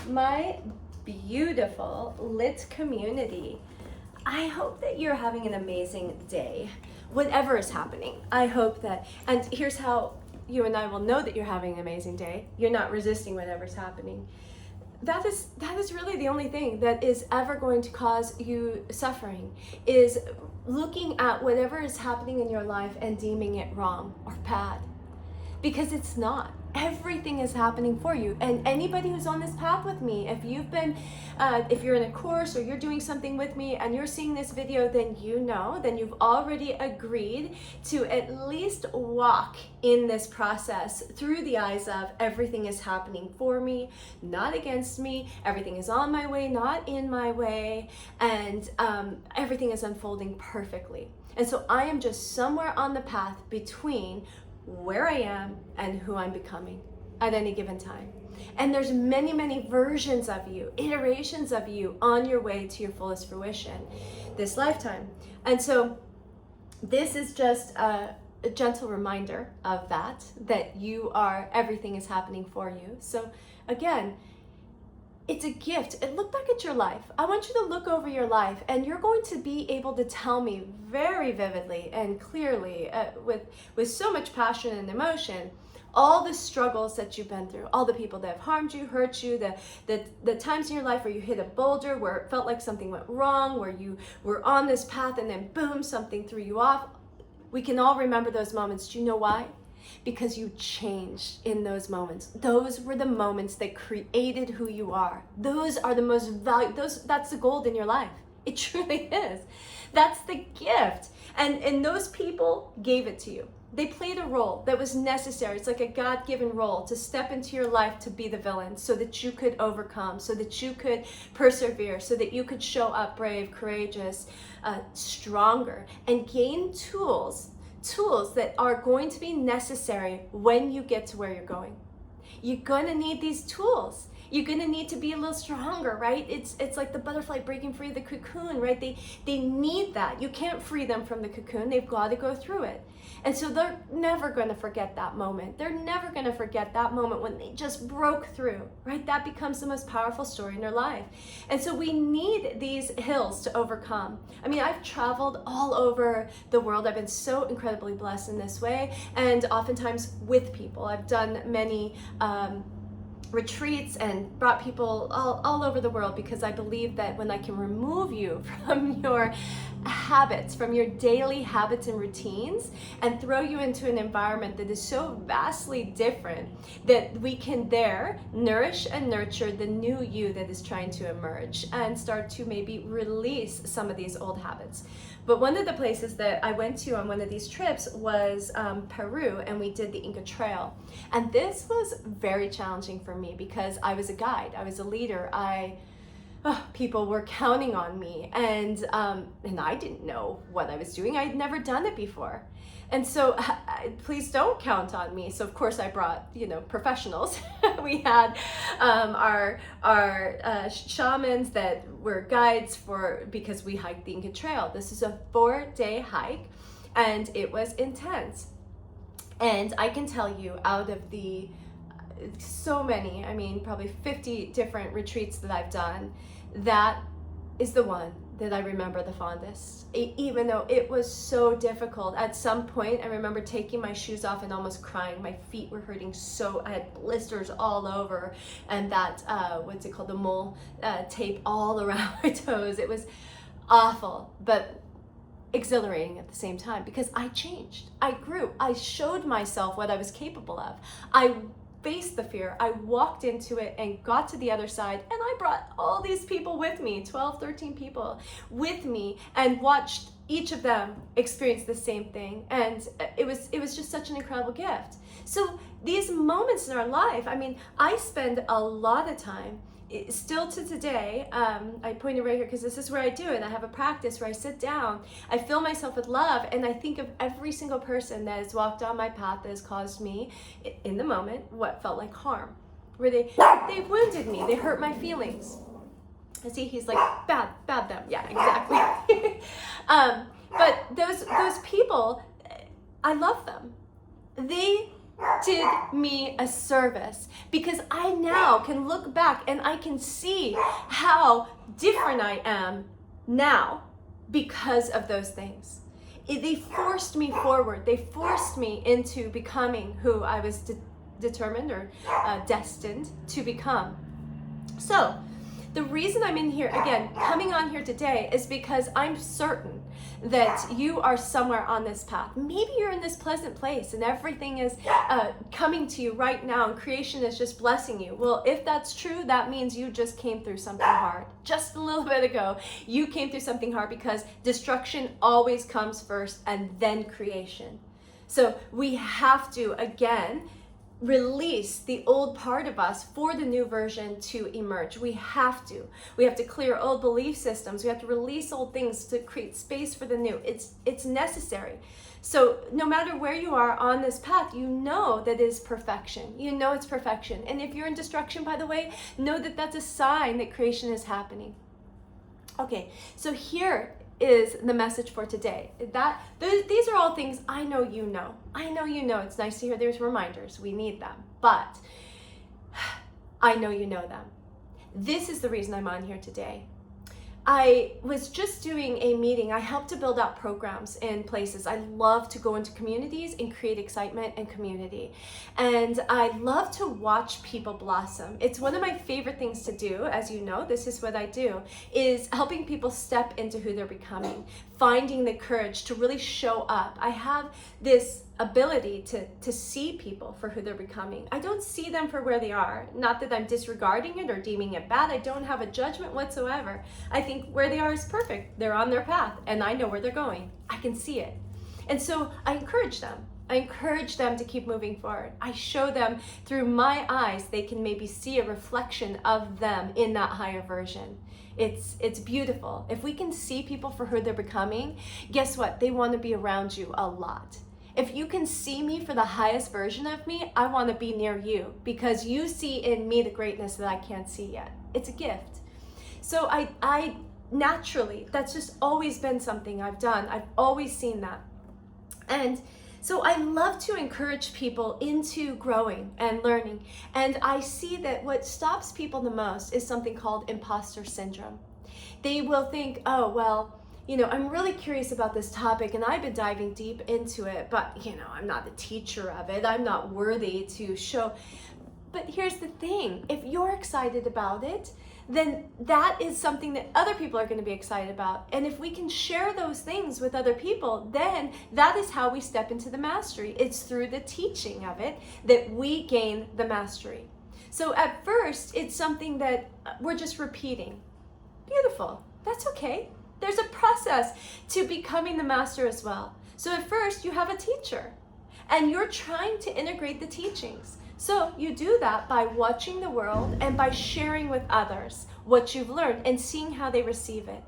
my beautiful lit community. I hope that you're having an amazing day, whatever is happening. I hope that, and here's how you and I will know that you're having an amazing day. You're not resisting whatever's happening. That is really the only thing that is ever going to cause you suffering, is looking at whatever is happening in your life and deeming it wrong or bad. Because it's not. Everything is happening for you. And anybody who's on this path with me, if you've been, if you're in a course or you're doing something with me and you're seeing this video, then you know, then you've already agreed to at least walk in this process through the eyes of everything is happening for me, not against me. Everything is on my way, not in my way. And everything is unfolding perfectly. And so I am just somewhere on the path between where I am and who I'm becoming at any given time. And there's many versions of you, iterations of you on your way to your fullest fruition this lifetime. And so this is just a gentle reminder of that you are, everything is happening for you. So again, it's a gift. And look back at your life. I want you to look over your life, and you're going to be able to tell me very vividly and clearly, with so much passion and emotion, all the struggles that you've been through, all the people that have harmed you, hurt you, the times in your life where you hit a boulder, where it felt like something went wrong, where you were on this path and then boom, something threw you off. We can all remember those moments. Do you know why? Because you changed in those moments. Those were the moments that created who you are. Those are the most valuable, that's the gold in your life. It truly is. That's the gift. And those people gave it to you. They played a role that was necessary. It's like a God-given role to step into your life to be the villain so that you could overcome, so that you could persevere, so that you could show up brave, courageous, stronger, and gain tools that are going to be necessary when you get to where you're going. You're going to need these tools. You're going to need to be a little stronger, right? It's like the butterfly breaking free of the cocoon, right? They need that. You can't free them from the cocoon. They've got to go through it. And so they're never going to forget that moment. They're never going to forget that moment when they just broke through, right? That becomes the most powerful story in their life. And so we need these hills to overcome. I mean, I've traveled all over the world. I've been so incredibly blessed in this way. And oftentimes with people, I've done many retreats and brought people all over the world, because I believe that when I can remove you from your habits, from your daily habits and routines, and throw you into an environment that is so vastly different, that we can there nourish and nurture the new you that is trying to emerge and start to maybe release some of these old habits. But one of the places that I went to on one of these trips was Peru, and we did the Inca Trail. And this was very challenging for me because I was a guide, I was a leader, people were counting on me, and I didn't know what I was doing. I'd never done it before. And so please don't count on me. So of course I brought, professionals. We had our shamans that were guides because we hiked the Inca Trail. This is a 4-day hike, and it was intense. And I can tell you, out of the so many, probably 50 different retreats that I've done, that is the one that I remember the fondest. Even though it was so difficult. At some point, I remember taking my shoes off and almost crying. My feet were hurting so, I had blisters all over, and that, what's it called, the mole tape all around my toes. It was awful, but exhilarating at the same time, because I changed, I grew, I showed myself what I was capable of. I faced the fear, I walked into it and got to the other side, and I brought all these people with me, 12, 13 people with me, and watched each of them experience the same thing. And it was just such an incredible gift. So these moments in our life, I spend a lot of time, still to today, I pointed right here because this is where I do it. I have a practice where I sit down, I fill myself with love, and I think of every single person that has walked on my path that has caused me, in the moment, what felt like harm, where they wounded me, they hurt my feelings. I see he's like, bad them. Yeah, exactly. But those people, I love them. They did me a service, because I now can look back and I can see how different I am now because of those things. They forced me forward. They forced me into becoming who I was determined or destined to become. So the reason I'm in here, again, coming on here today, is because I'm certain that you are somewhere on this path. Maybe you're in this pleasant place and everything is coming to you right now and creation is just blessing you. Well, if that's true, that means you just came through something hard. Just a little bit ago, you came through something hard, because destruction always comes first and then creation. So we have to, again, release the old part of us for the new version to emerge. We have to clear old belief systems. We have to release old things to create space for the new. It's necessary. So no matter where you are on this path, you know that is perfection. You know it's perfection. And if you're in destruction, by the way, know that that's a sign that creation is happening. Okay, so here is the message for today. These are all things I know you know. I know you know. It's nice to hear there's reminders. We need them. But I know you know them. This is the reason I'm on here today. I was just doing a meeting. I help to build out programs in places. I love to go into communities and create excitement and community. And I love to watch people blossom. It's one of my favorite things to do. As you know, this is what I do, is helping people step into who they're becoming, finding the courage to really show up. I have this ability to see people for who they're becoming. I don't see them for where they are. Not that I'm disregarding it or deeming it bad. I don't have a judgment whatsoever. I think where they are is perfect. They're on their path and I know where they're going. I can see it. And so I encourage them. I encourage them to keep moving forward. I show them through my eyes, they can maybe see a reflection of them in that higher version. It's beautiful. If we can see people for who they're becoming, guess what? They want to be around you a lot. If you can see me for the highest version of me, I want to be near you, because you see in me the greatness that I can't see yet. It's a gift. So I naturally, that's just always been something I've done. I've always seen that. And so I love to encourage people into growing and learning. And I see that what stops people the most is something called imposter syndrome. They will think, oh, well, you know, I'm really curious about this topic and I've been diving deep into it, but, you know, I'm not the teacher of it. I'm not worthy to show. But here's the thing. If you're excited about it, then that is something that other people are going to be excited about. And if we can share those things with other people, then that is how we step into the mastery. It's through the teaching of it that we gain the mastery. So at first, it's something that we're just repeating. Beautiful. That's okay. There's a process to becoming the master as well. So at first, you have a teacher and you're trying to integrate the teachings. So you do that by watching the world and by sharing with others what you've learned and seeing how they receive it.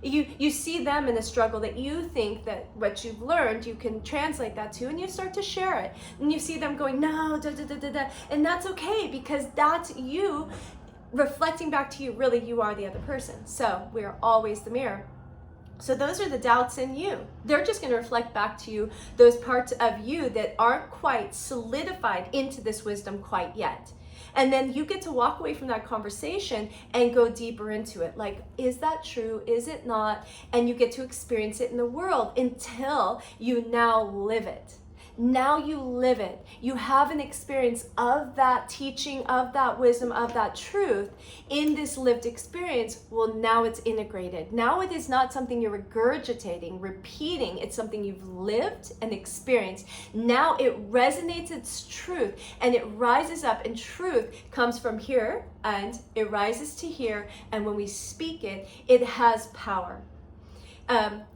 You see them in a struggle that you think that what you've learned, you can translate that to, and you start to share it. And you see them going, no, da, da, da, da, da. And that's okay, because that's you reflecting back to you, really you are the other person. So we're always the mirror. So those are the doubts in you. They're just going to reflect back to you those parts of you that aren't quite solidified into this wisdom quite yet. And then you get to walk away from that conversation and go deeper into it. Like, is that true? Is it not? And you get to experience it in the world until you now live it. Now you live it. You have an experience of that teaching, of that wisdom, of that truth in this lived experience. Well, now it's integrated. Now it is not something you're regurgitating, repeating. It's something you've lived and experienced. Now it resonates its truth and it rises up, and truth comes from here and it rises to here. And when we speak it, it has power.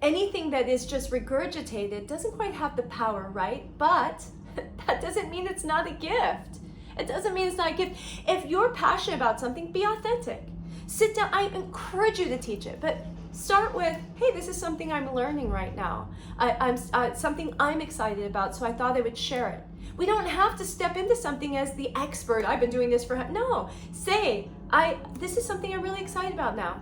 Anything that is just regurgitated doesn't quite have the power, right? But that doesn't mean it's not a gift. It doesn't mean it's not a gift. If you're passionate about something, be authentic. Sit down. I encourage you to teach it, but start with, hey, this is something I'm learning right now. I'm something I'm excited about, so I thought I would share it. We don't have to step into something as the expert. I've been doing this for, no. Say, this is something I'm really excited about now.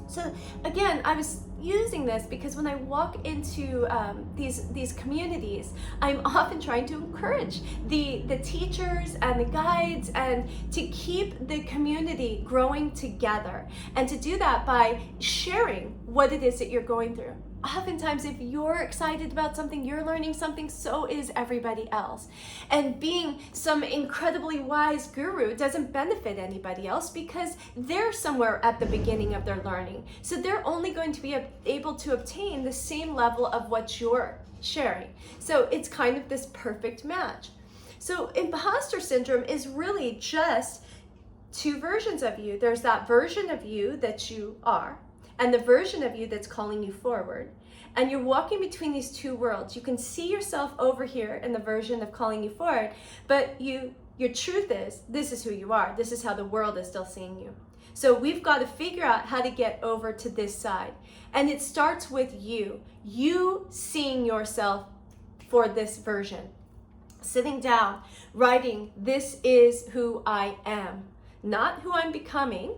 So again, I was using this because when I walk into these communities, I'm often trying to encourage the teachers and the guides and to keep the community growing together, and to do that by sharing what it is that you're going through. Oftentimes, if you're excited about something, you're learning something, so is everybody else. And being some incredibly wise guru doesn't benefit anybody else because they're somewhere at the beginning of their learning. So they're only going to be able to obtain the same level of what you're sharing. So it's kind of this perfect match. So imposter syndrome is really just two versions of you. There's that version of you that you are, and the version of you that's calling you forward. And you're walking between these two worlds. You can see yourself over here in the version of calling you forward, but your truth is, this is who you are. This is how the world is still seeing you. So we've got to figure out how to get over to this side. And it starts with you seeing yourself for this version. Sitting down, writing, this is who I am. Not who I'm becoming,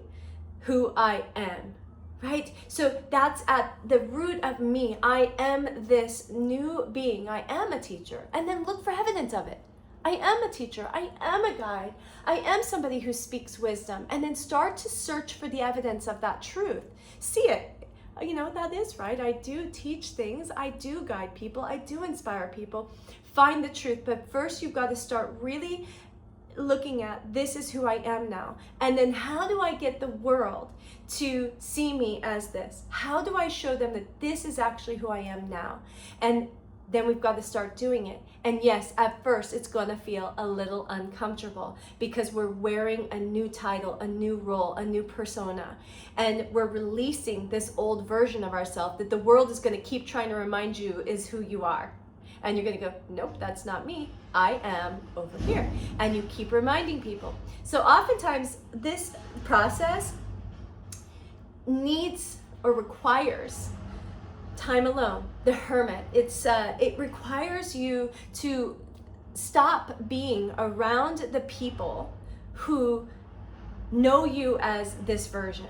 who I am. Right? So that's at the root of me. I am this new being. I am a teacher. And then look for evidence of it. I am a teacher. I am a guide. I am somebody who speaks wisdom. And then start to search for the evidence of that truth. See it. You know, that is right. I do teach things. I do guide people. I do inspire people. Find the truth. But first, you've got to start really looking at, this is who I am now. And then how do I get the world to see me as this? How do I show them that this is actually who I am now? And then we've got to start doing it. And yes, at first it's going to feel a little uncomfortable because we're wearing a new title, a new role, a new persona. And we're releasing this old version of ourselves that the world is going to keep trying to remind you is who you are. And you're going to go, nope, that's not me. I am over here. And you keep reminding people. So oftentimes this process needs or requires time alone. The hermit. It requires you to stop being around the people who know you as this version,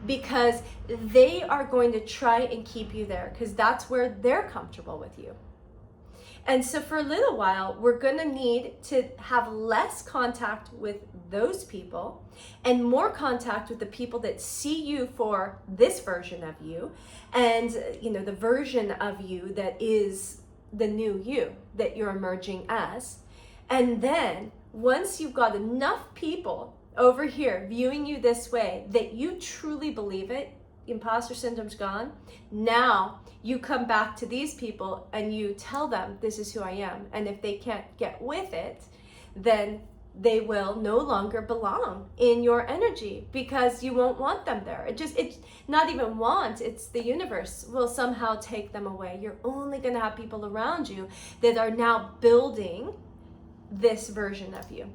because they are going to try and keep you there because that's where they're comfortable with you. And so for a little while, we're going to need to have less contact with those people and more contact with the people that see you for this version of you, and you know, the version of you that is the new you that you're emerging as. And then once you've got enough people over here viewing you this way that you truly believe it, imposter syndrome's gone. Now you come back to these people and you tell them, this is who I am. And if they can't get with it, then they will no longer belong in your energy because you won't want them there. It's not even want, it's the universe will somehow take them away. You're only going to have people around you that are now building this version of you.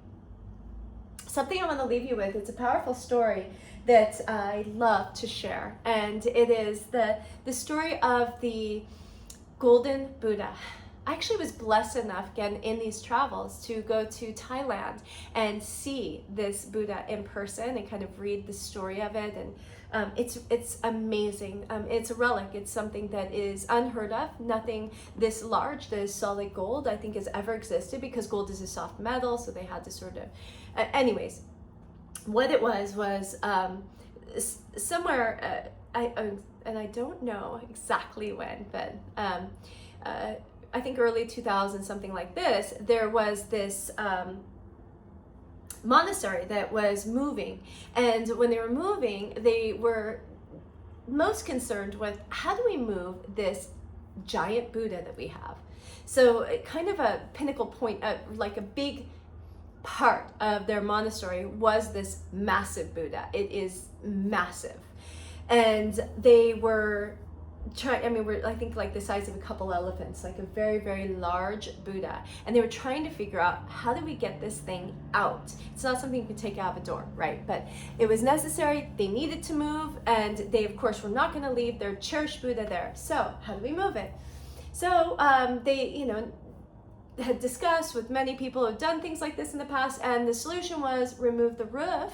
Something I want to leave you with, it's a powerful story that I love to share, and it is the story of the Golden Buddha. I actually was blessed enough, again, in these travels to go to Thailand and see this Buddha in person and kind of read the story of it, and it's amazing. It's a relic. It's something that is unheard of. Nothing this large, this solid gold, I think has ever existed, because gold is a soft metal, so they had to sort of anyways, what it was somewhere, and I don't know exactly when, but I think early 2000s, something like this, there was this monastery that was moving. And when they were moving, they were most concerned with, how do we move this giant Buddha that we have? So kind of a pinnacle point, like a big part of their monastery was this massive Buddha. It is massive. And they were trying, I think like the size of a couple elephants, like a very, very large Buddha. And they were trying to figure out, how do we get this thing out? It's not something you can take out of a door, right? But it was necessary. They needed to move, and they, of course, were not going to leave their cherished Buddha there. So how do we move it? So they, had discussed with many people who have done things like this in the past, and the solution was remove the roof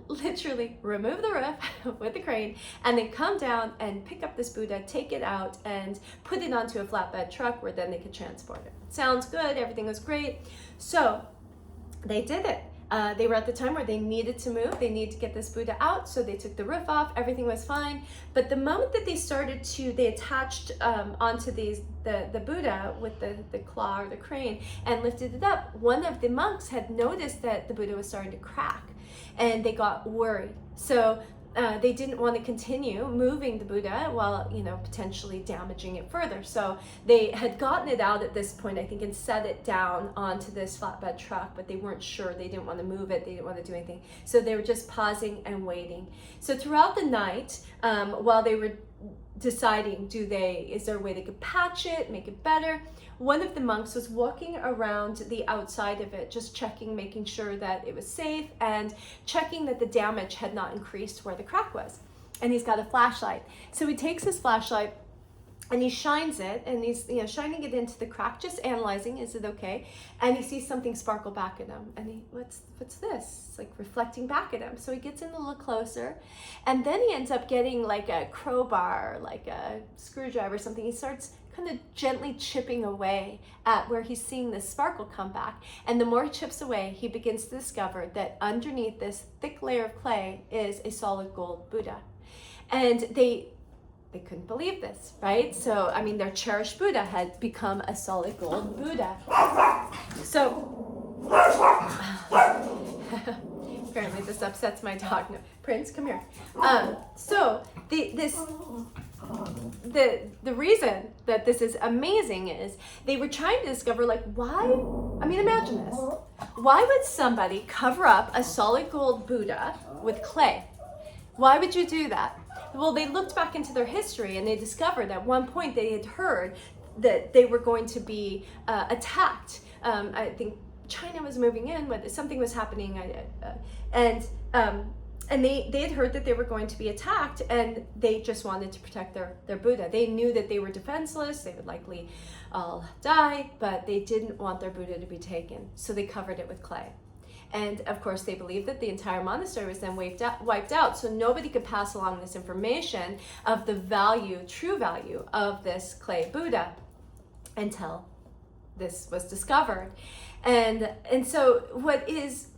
literally remove the roof with the crane and then come down and pick up this Buddha, take it out and put it onto a flatbed truck where then they could transport it. Sounds good, everything was great. So they did it. They were at the time where they needed to move, they needed to get this Buddha out, so they took the roof off, everything was fine. But the moment that they attached onto the Buddha with the claw or the crane and lifted it up, one of the monks had noticed that the Buddha was starting to crack and they got worried. So they didn't want to continue moving the Buddha while, potentially damaging it further. So they had gotten it out at this point, I think, and set it down onto this flatbed truck, but they weren't sure. They didn't want to move it. They didn't want to do anything. So they were just pausing and waiting. So throughout the night, while they were deciding, is there a way they could patch it, make it better, one of the monks was walking around the outside of it, just checking, making sure that it was safe and checking that the damage had not increased where the crack was. And he's got a flashlight. So he takes his flashlight and he shines it, and he's shining it into the crack, just analyzing, is it okay? And he sees something sparkle back at him, and what's this? It's like reflecting back at him. So he gets in a little closer, and then he ends up getting like a crowbar, like a screwdriver or something. He starts kind of gently chipping away at where he's seeing this sparkle come back. And the more he chips away, he begins to discover that underneath this thick layer of clay is a solid gold Buddha. And they couldn't believe this, right? So, their cherished Buddha had become a solid gold Buddha. So, apparently this upsets my dog. No, Prince, come here. So, the reason that this is amazing is they were trying to discover, why, imagine this. Why would somebody cover up a solid gold Buddha with clay? Why would you do that? Well, they looked back into their history and they discovered at one point they had heard that they were going to be attacked. I think China was moving in, but something was happening, and they had heard that they were going to be attacked, and they just wanted to protect their Buddha. They knew that they were defenseless, they would likely all die, but they didn't want their Buddha to be taken, so they covered it with clay. And of course, they believed that the entire monastery was then wiped out, so nobody could pass along this information of the true value of this clay Buddha until this was discovered. And so what is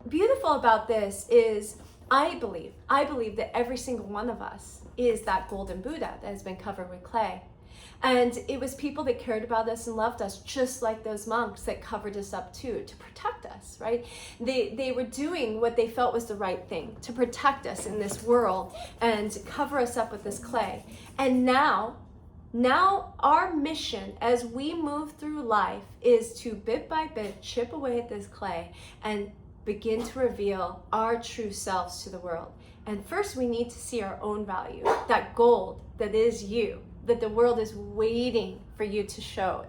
beautiful about this is I believe that every single one of us is that golden Buddha that has been covered with clay. And it was people that cared about us and loved us, just like those monks that covered us up too, to protect us, right? They were doing what they felt was the right thing, to protect us in this world and cover us up with this clay. And now our mission as we move through life is to bit by bit chip away at this clay and begin to reveal our true selves to the world. And first we need to see our own value, that gold that is you, that the world is waiting for you to show,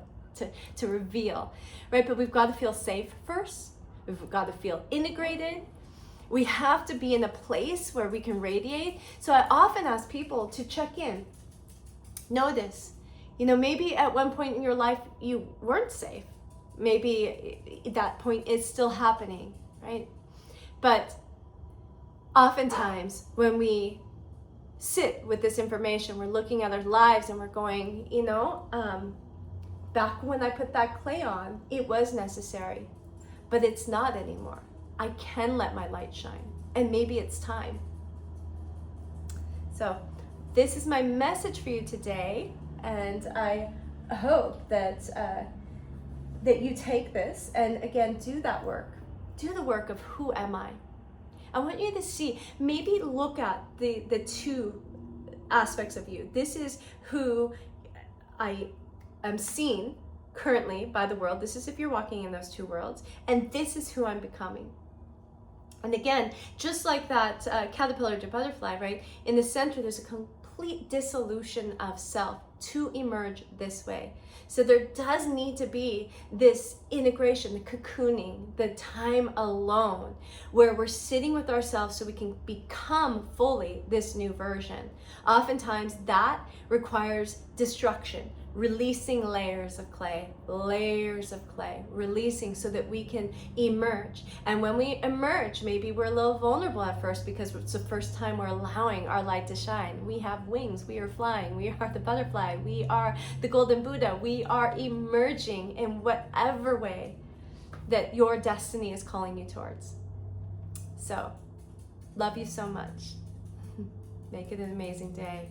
to reveal, right? But we've got to feel safe first. We've got to feel integrated. We have to be in a place where we can radiate. So I often ask people to check in. Notice, maybe at one point in your life you weren't safe. Maybe that point is still happening, right? But oftentimes when we sit with this information, we're looking at our lives and we're going, back when I put that clay on, it was necessary, but it's not anymore. I can let my light shine, and maybe it's time. So this is my message for you today, and I hope that you take this and again do that work. Do the work of who am I? I want you to see, maybe look at the two aspects of you. This is who I am seen currently by the world. This is if you're walking in those two worlds. And this is who I'm becoming. And again, just like that caterpillar to butterfly, right? In the center, there's a complete dissolution of self to emerge this way. So there does need to be this integration, the cocooning, the time alone, where we're sitting with ourselves so we can become fully this new version. Oftentimes that requires destruction, releasing layers of clay, releasing so that we can emerge. And when we emerge, maybe we're a little vulnerable at first because it's the first time we're allowing our light to shine. We have wings, we are flying, we are the butterfly, we are the golden Buddha, we are emerging in whatever way that your destiny is calling you towards. So, love you so much. Make it an amazing day.